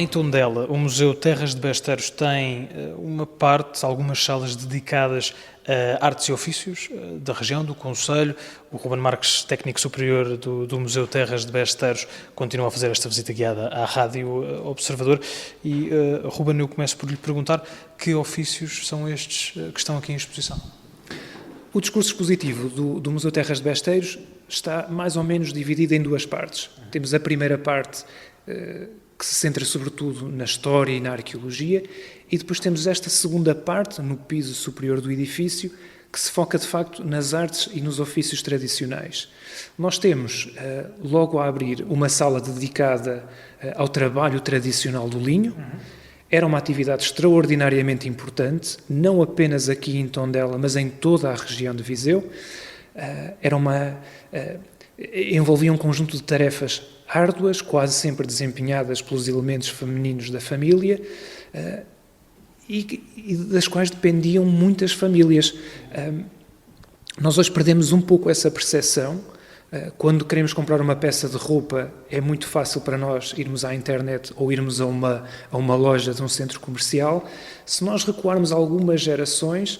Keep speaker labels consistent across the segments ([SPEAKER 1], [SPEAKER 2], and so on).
[SPEAKER 1] Tondela, o Museu Terras de Besteiros tem uma parte, algumas salas dedicadas a artes e ofícios da região, do concelho. O Ruben Marques, técnico superior do Museu Terras de Besteiros, continua a fazer esta visita guiada à Rádio Observador. E, Ruben, eu começo por lhe perguntar que ofícios são estes que estão aqui em exposição?
[SPEAKER 2] O discurso expositivo do Museu Terras de Besteiros está mais ou menos dividido em duas partes. Temos a primeira parte, que se centra sobretudo na história e na arqueologia, e depois temos esta segunda parte, no piso superior do edifício, que se foca de facto nas artes e nos ofícios tradicionais. Nós temos, logo a abrir, uma sala dedicada ao trabalho tradicional do linho. Era uma atividade extraordinariamente importante, não apenas aqui em Tondela, mas em toda a região de Viseu. Envolvia um conjunto de tarefas árduas, quase sempre desempenhadas pelos elementos femininos da família, e das quais dependiam muitas famílias. Nós hoje perdemos um pouco essa percepção. Quando queremos comprar uma peça de roupa, é muito fácil para nós irmos à internet ou irmos a uma loja de um centro comercial. Se nós recuarmos algumas gerações,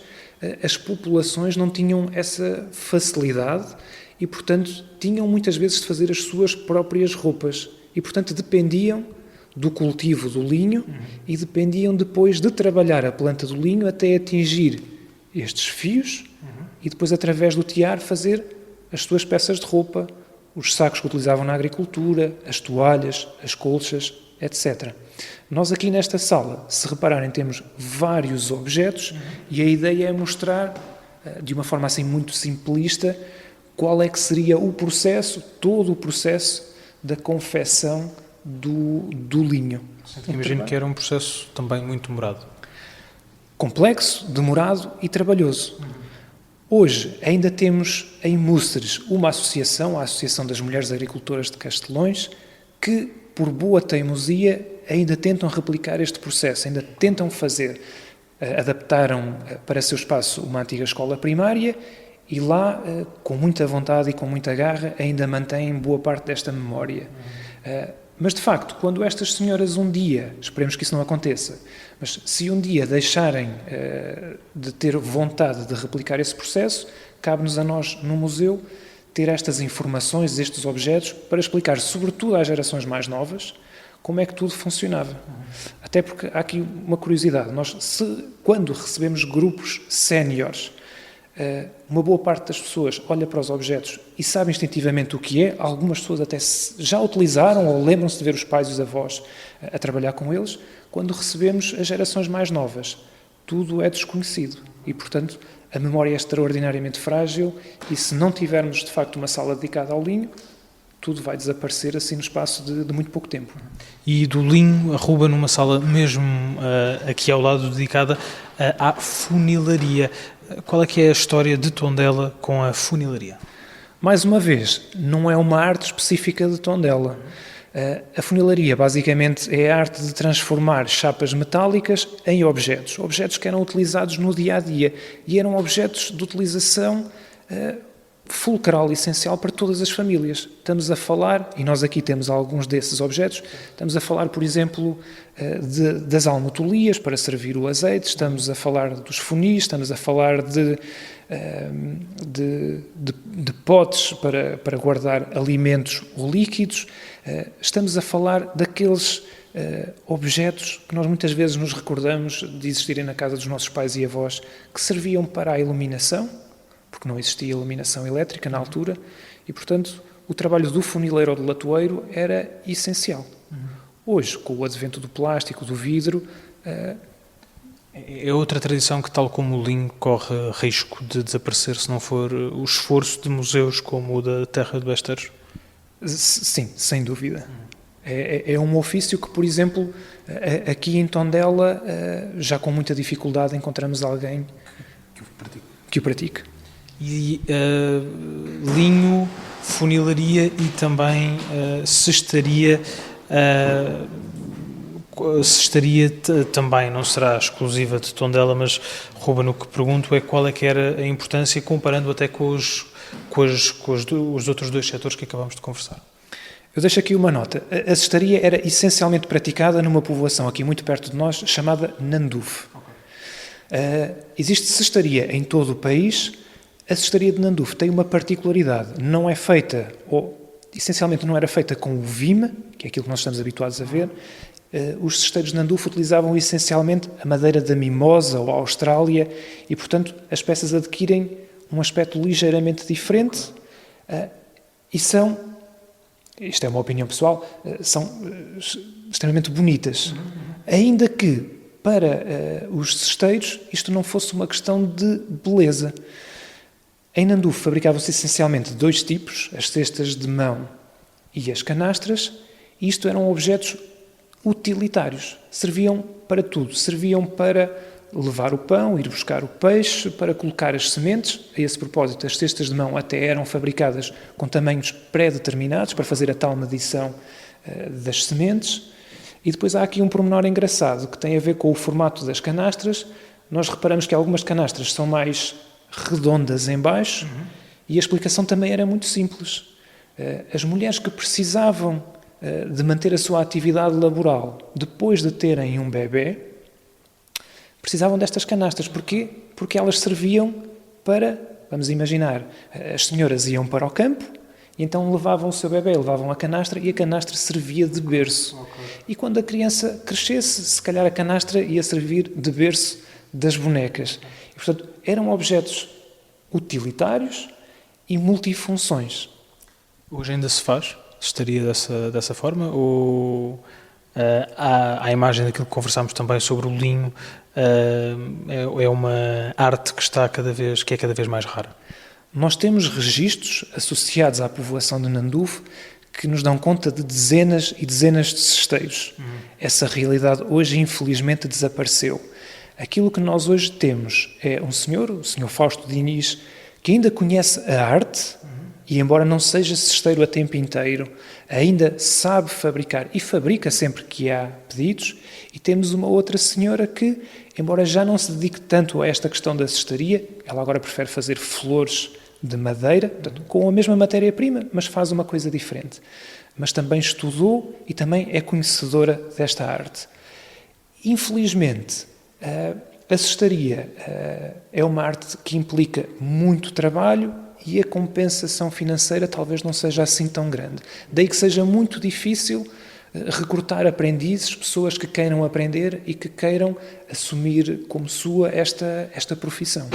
[SPEAKER 2] as populações não tinham essa facilidade e, portanto, tinham muitas vezes de fazer as suas próprias roupas e, portanto, dependiam do cultivo do linho e dependiam depois de trabalhar a planta do linho até atingir estes fios e depois, através do tiar, fazer as suas peças de roupa, os sacos que utilizavam na agricultura, as toalhas, as colchas, etc. Nós aqui nesta sala, se repararem, temos vários objetos e a ideia é mostrar, de uma forma assim muito simplista, qual é que seria o processo, todo o processo da confecção do linho.
[SPEAKER 1] Imagino que era um processo também muito demorado.
[SPEAKER 2] Complexo, demorado e trabalhoso. Hoje ainda temos em Múceres uma associação, a Associação das Mulheres Agricultoras de Castelões, que, por boa teimosia, ainda tentam replicar este processo, ainda tentam fazer. Adaptaram para seu espaço uma antiga escola primária e lá, com muita vontade e com muita garra, ainda mantêm boa parte desta memória. Mas, de facto, quando estas senhoras um dia, esperemos que isso não aconteça, mas se um dia deixarem de ter vontade de replicar esse processo, cabe-nos a nós, no museu, ter estas informações, estes objetos, para explicar, sobretudo às gerações mais novas, como é que tudo funcionava. Até porque há aqui uma curiosidade. Nós, quando recebemos grupos séniores, uma boa parte das pessoas olha para os objetos e sabe instintivamente o que é. Algumas pessoas até já utilizaram ou lembram-se de ver os pais e os avós a trabalhar com eles. Quando recebemos as gerações mais novas, tudo é desconhecido e, portanto, a memória é extraordinariamente frágil e se não tivermos, de facto, uma sala dedicada ao linho, tudo vai desaparecer assim no espaço de muito pouco tempo.
[SPEAKER 1] E do linho, arroba numa sala mesmo aqui ao lado dedicada à funilaria. Qual é que é a história de Tondela com a funilaria?
[SPEAKER 2] Mais uma vez, não é uma arte específica de Tondela. A funilaria, basicamente, é a arte de transformar chapas metálicas em objetos. Objetos que eram utilizados no dia-a-dia. E eram objetos de utilização fulcral, essencial para todas as famílias. Estamos a falar, e nós aqui temos alguns desses objetos, estamos a falar, por exemplo, das almotolias para servir o azeite, estamos a falar dos funis, estamos a falar de potes para guardar alimentos ou líquidos, estamos a falar daqueles objetos que nós muitas vezes nos recordamos de existirem na casa dos nossos pais e avós, que serviam para a iluminação, porque não existia iluminação elétrica na altura, e, portanto, o trabalho do funileiro ou do latoeiro era essencial. Hoje, com o advento do plástico, do vidro...
[SPEAKER 1] É outra tradição que, tal como o linho, corre risco de desaparecer se não for o esforço de museus como o da Terra de Besteiros?
[SPEAKER 2] Sim, sem dúvida. É um ofício que, por exemplo, aqui em Tondela, já com muita dificuldade encontramos alguém que o pratique.
[SPEAKER 1] E linho, funilaria e também cestaria também, não será exclusiva de Tondela, mas, Ruben, o que pergunto é qual é que era a importância, comparando até com os outros dois setores que acabamos de conversar.
[SPEAKER 2] Eu deixo aqui uma nota. A cestaria era essencialmente praticada numa povoação aqui muito perto de nós, chamada Nanduf. Existe cestaria em todo o país. A cestaria de Nanduf tem uma particularidade. Não é feita, ou essencialmente não era feita com o vime, que é aquilo que nós estamos habituados a ver. Os cesteiros de Nanduf utilizavam essencialmente a madeira da mimosa ou a Austrália e, portanto, as peças adquirem um aspecto ligeiramente diferente e são, isto é uma opinião pessoal, são extremamente bonitas. Ainda que, para os cesteiros, isto não fosse uma questão de beleza. Em Nanduf fabricavam-se essencialmente dois tipos, as cestas de mão e as canastras, e isto eram objetos utilitários, serviam para tudo, serviam para levar o pão, ir buscar o peixe, para colocar as sementes. A esse propósito, as cestas de mão até eram fabricadas com tamanhos pré-determinados para fazer a tal medição das sementes. E depois há aqui um pormenor engraçado que tem a ver com o formato das canastras. Nós reparamos que algumas canastras são mais redondas em baixo e a explicação também era muito simples. As mulheres que precisavam de manter a sua atividade laboral depois de terem um bebê, precisavam destas canastras. Porquê? Porque elas serviam para, vamos imaginar, as senhoras iam para o campo e então levavam o seu bebê, levavam a canastra e a canastra servia de berço. Okay. E quando a criança crescesse, se calhar a canastra ia servir de berço das bonecas. E, portanto, eram objetos utilitários e multifunções.
[SPEAKER 1] Hoje ainda se faz? Estaria dessa forma? Ou à imagem daquilo que conversámos também sobre o linho, é uma arte que é cada vez mais rara?
[SPEAKER 2] Nós temos registros associados à povoação de Nanduf que nos dão conta de dezenas e dezenas de cesteiros. Essa realidade hoje, infelizmente, desapareceu. Aquilo que nós hoje temos é um senhor, o senhor Fausto Diniz, que ainda conhece a arte e, embora não seja cesteiro a tempo inteiro, ainda sabe fabricar e fabrica sempre que há pedidos. E temos uma outra senhora que, embora já não se dedique tanto a esta questão da cestaria, ela agora prefere fazer flores de madeira, portanto, com a mesma matéria-prima, mas faz uma coisa diferente. Mas também estudou e também é conhecedora desta arte. Infelizmente, a cestaria é uma arte que implica muito trabalho e a compensação financeira talvez não seja assim tão grande. Daí que seja muito difícil recrutar aprendizes, pessoas que queiram aprender e que queiram assumir como sua esta profissão.